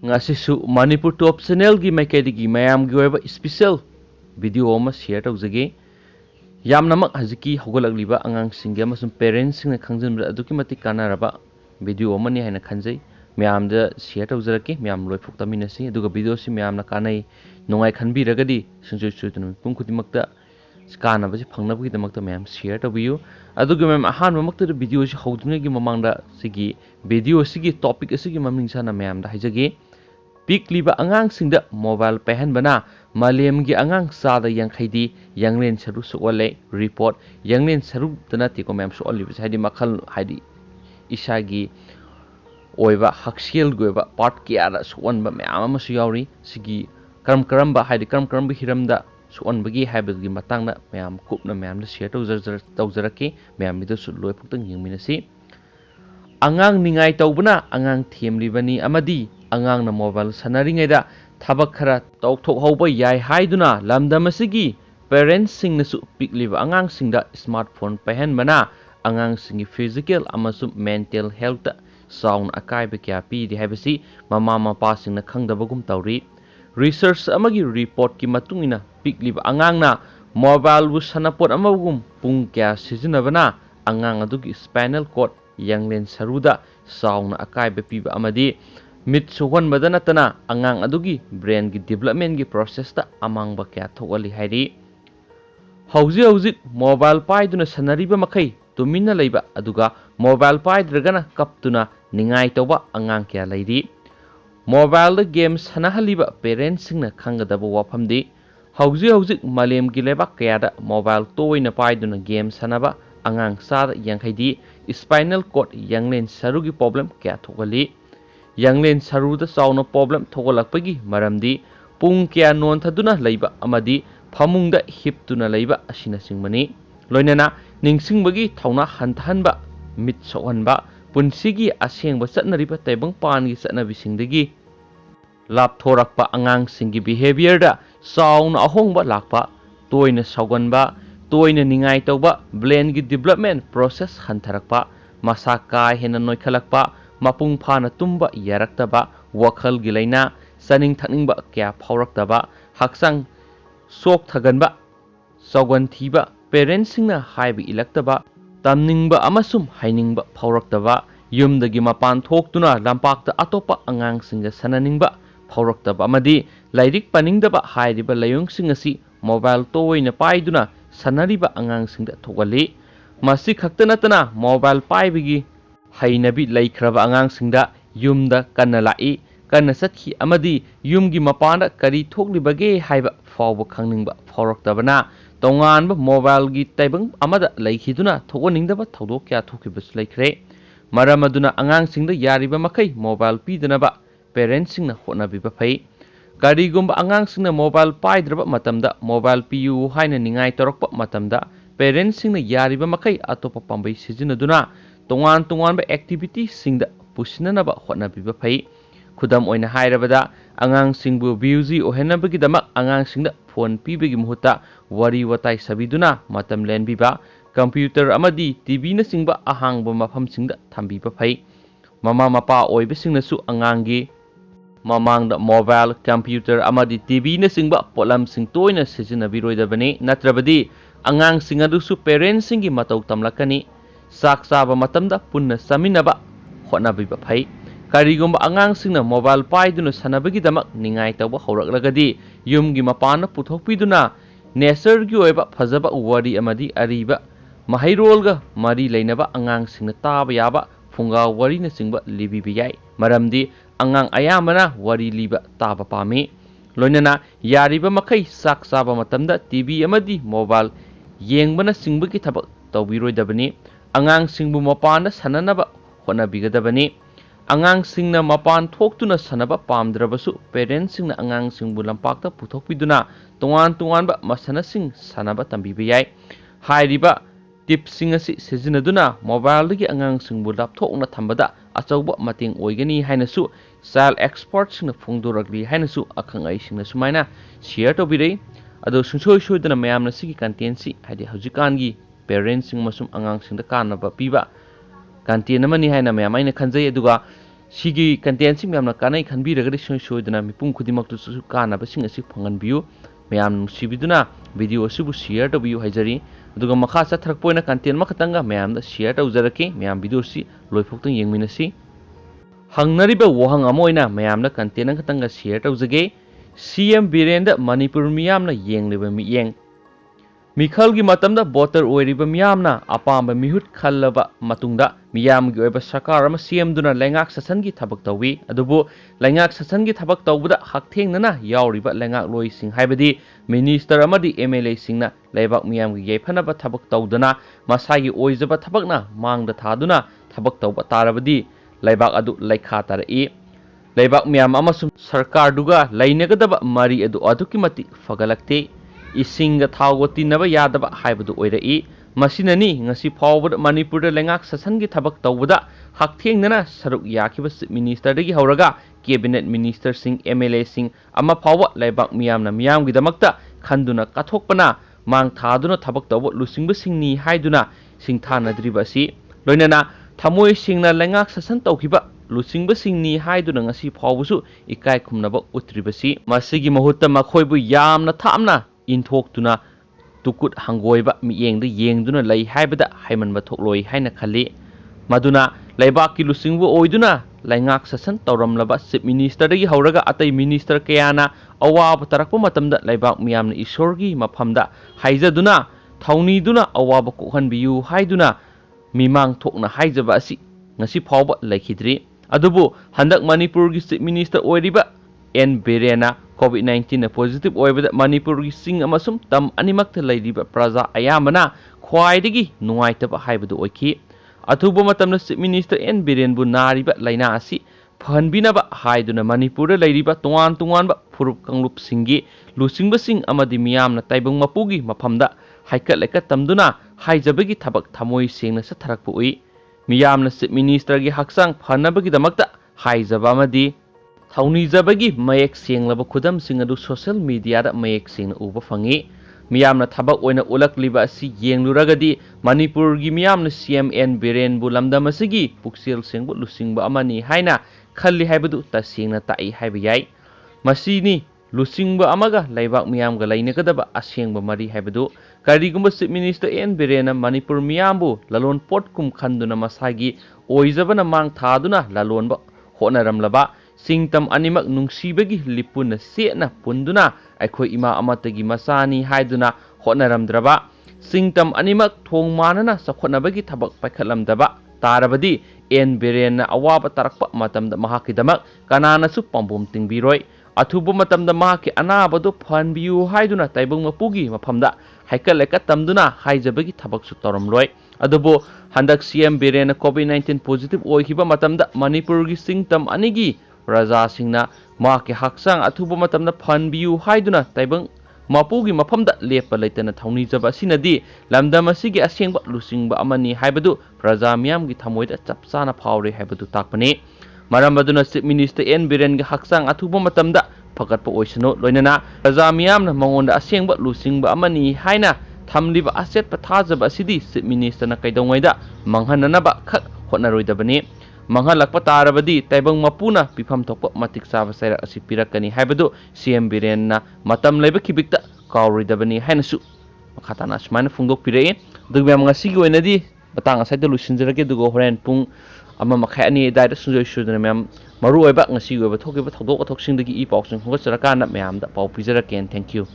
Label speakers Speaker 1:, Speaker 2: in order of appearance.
Speaker 1: ngasisu Manipur Top Channel gi maikedi mayam gi oiba special video ama share tawjage yamnamak haziki hogolagliba angang singe amasum parents sing na khangjinbra aduki matik kanaraba video amani haina khanjai mayam da share tawjarake mayam loi phuktaminasi aduga video si mayam na kanai nongai khanbiragadi sunjoi sutun pung khudimakta kanaba si phangnabagi damakta mayam share tabiyu aduga mayam ahan mamakta video si hodunegi mamangda sigi video sigi topic sigi maming sana mayam da haijage Pikliba angang singda mobile pehan bana malem gi angang sada yang khaidi yanglen saru suwale report yanglen saru dana ti ko mem so oli hadi makhal hadi isagi oiba haksiel goiba part ki ara suwan ba mem ama su yauri sigi karam ba hadi karam hiramda suwan bagi habagi matangna mem kupna mem da share tawjarake mem mido su loi puktang yingminasi angang ningai tawbana angang themlibani amadi angang na mobile sanaringeda thabak khara tawthok hauba yai haiduna lamdam asigi parents sing nasu pikliba angang singda smartphone pahen bana angang singi physical amasum mental health sound akai be kya pi di habasi mama mapa singna khangdabagum tawri research amagi report ki matungina pikliba angang na mobile bu sanapot amagum pung kya sijinabana angang adugi spinal cord yanglen saruda sound akai be pi ba amadi mit suwan badana tana angang adugi brain gi development gi process ta amang ba kya thokali hairi hauji mobile pai duna sanariba makai tumina leiba aduga mobile pai dragana kaptuna ningai toba angang kya leiri mobile game sanahaliba parents singna khangadaba wafamdi hauji malem gi leba kya da mobile toina pai duna game sanaba angang sar yanghaidi spinal cord yanglen sarugi problem kya thokali Yanglen saruda sauna problem thogalakpagi maramdi pung kya non thaduna leiba amadi phamungda hiptuna leiba asina singmani loinana ningsingbagi thauna hantanba mit sohanba punsigi asengba satnariba taibang pangi satnabisingdagi lapthorakpa angang singi behavior da sauna ahongba lakpa toina sauganba toina ningai tawba brain gi development process hantarakpa masaka hena noikhalakpa mapung phana tumba yaraktaba wakhal gilaina saning thakningba kya phauраktaba haksang sok thaganba saugan thiba parents singna haibi ilaktaba tamningba amasum hainingba phauраktaba yumdagi mapan thoktuna lampakta atopa angang singa sananingba phauраktaba amadi lairik paningdaba hairiba layong singasi mobile toina paiduna sanariba angang singda thogali masi khaktanatana mobile paibigi hainabi laikhraba angang singda yumda kanna lai kanna sathi amadi yumgi mapanda kari thoklibage haiba fawba khangningba phauraktabana tonganba mobile gi taibang amada laikhiduna thogoningdaba thodok kya thokibas laikhre maramaduna angang singda yariba makai mobile pidanaba parents singna honabiba phai karigumba angang singna mobile paidraba matamda mobile piu haina ningai torokpa matamda parents singna yariba makai atopa pambai sijinaduna tongan ba activity singda pusinanaba hotnabiba phai khudam oina hairabada angang singbu busy ohenabagi damak angang singda phone pibagi muhuta wari watai sabiduna matam lenbiba computer amadi tv na singba ahangba mafam singda thambiba phai mama mapa oiba singnasu angangi mamangda mobile computer amadi tv na singba polam sing toina sijinabiroidabani natrabadi angang singadusu parents singi matau tamlakani sak saba matamda punna saminaba hotnabiba phai karigumba angang singna mobile paiduna sanabagi damak ningai tawba horaklagadi yumgi mapana puthokpiduna nature gi oiba phajaba wari amadi ariba mahairolga mari leinaba angang singna taba yaba funga wari na singba libibi yai maramdi angang ayamana wari liba taba pami loinana yariba makai sak saba matamda tv amadi mobile yengbana singbagi thabak tawbiroidabani angang singbu mapana sananaba honabigadabani angang singna mapan thoktuna sanaba pamdrabasu parents singna angang singbu lampakta puthokpiduna tongan ba masana sing sanaba tambiba yai hairiba tip singasi sijinaduna mobile dagi angang singbu lapthokna thambada achauba mating oigani hainasu child expert singna phungdoragli hainasu akhangai singna sumaina share tobirei ado sungsoi soidana mayamna sigi content si hadi hujikangi parents sing masum angang sing da kanaba piba content amani haina mayam aina khanjai aduga सिगी content सिंग म्यामना कानै खनबिरगदि सोइदना मिपुम खुदिमक्तुसु कानाबसिंग असि फंगनबियु म्याम नुसिबिदुना वीडियो असुबु शेयर तौबियु हाइजरी अदुगा मखा चथरकपोइना कंटेंट मखतंगा म्यामदा शेयर तौजरके म्याम वीडियो सि लोइफोक्तंग येंगमिनसि हंगनरिबा वहंग अमोइना म्यामना कंटेंट खतंगा शेयर तौजगे सीएम बीरेंद्र मणिपुर मियामना येंगलिबा मियेंग मिखलगी मतमदा वोटर ओइरिबा मियामना अपाम मिहुत खल्लबा मतुंगदा मियामगी ओइबा सरकार अमा सेमदुना लैंगाक ससनगी थबक तौवी अदुबु लैंगाक ससनगी थबक तौबदा हकथेंगना यावरिबा लैंगाक लोइसिंग हाइबदी मिनिस्टर अमदी एमएलए सिंगना लैबाक मियामगी येफनबा थबक तौदना मसागी ओइजबा थबकना मांगदा थादुना थबक तौबा तारबदी लैबाक अदु लैखा तारई लैबाक मियाम अमसुम सरकार दुगा लैनगदबा मरी अदु अदुकी मति फगलक्ते इसिंगा थावगो तिनबा यादबा हाइबदु ओइरई मसिननी ngasi फावबद मणिपुर लैंगाक ससनगी थबक तौबदा हकथेंगना सरुक याखिबा चीफ मिनिस्टर दगी हौरगा cabinet minister Singh MLA Singh अमा फाव लैबाक मियामना मियामगी दमकता खंदुना कथोकपना मांग थादुना थबक तौब लुसिंगबा सिंगनी हाइदुना सिंथानद्रिबा असि लोइनना थमोय सिंगना लैंगाक ससन तौखिबा लुसिंगबा सिंगनी हाइदुना ngasi फावबसु इकाय खुमनबा उत्रिबसि मसिगी महुत्ता मखोयबु यामना थामना इंथोक्तुना तुकुट हंगोइबा मियेंग येंगदुना लई हाइबदा हाइमनबा थोक्लोइ हाइना खल्ली मदुना लैबाकी लुसिंगबु ओइदुना लैंगाक ससन तौरमलबा चीफ मिनिस्टर दगी हौरगा अतै मिनिस्टर कयाना अवाब तरकपा मतमदा लैबाक मियामना ईश्वरगी मफमदा हाइजदुना थौनीदुना अवाब कोहनबियु हाइदुना मिमांग थोकना हाइजबा असि ngasi फावबा लैखिद्री अदुबु हंदक मणिपुरगी चीफ मिनिस्टर ओइरिबा एन बिरेना कोविड-19 पॉजिटिव ओइबदा मणिपुरगी सिंग अमसुम तम अनिमक्ता लैरिबा प्रजा अयामना ख्वाइदगी नुंगाइतबा हाइबदु ओइखि अथुबा मतमना चीफ मिनिस्टर एन बिरेनबु नारिबा लैना असि फहनबिनबा हाइदुना मणिपुर लैरिबा तोंगान तोंगानबा फुरुप कंगलुप सिंगी लुसिंगबा सिंग अमदि मियामना ताइबंग मपुगी मफमदा हाइकत लेकत तमदुना हाइजबगी थबक थमोइ सेंगना सथरकपु उइ मियामना चीफ मिनिस्टर गी हक्सांग फनबगी दमकता हाइजबा अमदि थौनीजबगी मयेक सेंगलबा खुदम सिंग अदु सोशल मीडिया दा मयेक सेंगना उबा फंगी मियामना थबक ओइना उलकलिबा असि येंगलुरगदी मणिपुर गी मियामना सीएम एन बिरेनबु लमदम असigi पुक्सेल सेंगबु लुसिंगबा अमनी हाइना खल्ली हाइबदु तसेंगना ताई हाइबा याय मसिनी लुसिंगबा अमगा लैबाक मियामगा लैनगदबा असेंगबा मरी हाइबदु करिगुंबा चीफ मिनिस्टर एन बिरेना मणिपुर मियामबु ललोन पोटकुम खंदुना मसागी ओइजबना मांग थादुना ललोनबा होनरमलबा सिंगतम अनिमक नुंसीबगी लिपुना सेना पुंदुना अखोय इमा अमतगी मसानी हाइदुना होनरमद्रबा सिंगतम अनिमक थोंग मानना सखोनबगी थबक पाइखलमदबा तारबदी एन बिरेना अवाबा तरकपा मतमदा महाकिदमक कनानासु पंबोम तिंगबिरोय अथुबा मतमदा महाकि अनाबदो फनबियु हाइदुना ताइबंग मपुगी मफमदा हाइकल लेका तमदुना हाइजबगी थबकसु तौरमलोय अदुबो हंदक सीएम बिरेना कोविड-19 पॉजिटिव ओइखिबा मतमदा मणिपुरगी सिंगतम अनिगी प्रजा सिंगना माके हक्सांग अथुबा मतमदा फनबियु हाइदुना ताइबंग मपुगी मफमदा लेपा लेतना थौनीजबा सिनदी लमदम असिगी असेंगबा लुसिंगबा अमनी हाइबदु प्रजा मियामगी थमोइदा चपचाना फावरे हाइबदु ताकपने मरम अदुना चीफ मिनिस्टर एन बिरेनगी हक्सांग अथुबा मतमदा फकटपा ओइसनो लोइनना प्रजा मियामना मंगोंदा असेंगबा लुसिंगबा अमनी हाइना थमलिबा असेट पथाजबा असिदी चीफ मिनिस्टरना कैदोंगैदा मंगहननबा खक होनरोइदबने मंगहलकपा तारबदी ताइबंग मपुना पिफम थोकपा मतिक चाबा सैरा असि पिरकनी हाइबदु सीएम बिरेनना मतम लेबा खिबिकता कावरोइदबनी हाइनसु मखाताना सुमाइना फुंगदोक पिरए दुगम्याम ngasiगी ओइनदी batang asaida lusinjirage dugo horen pung ama makhani daida sunjoi sudna mem maru oiba ngasi oiba thokiba thodok athoksing dagi I paw sing hoga charaka na mem da paw pizara ken thank you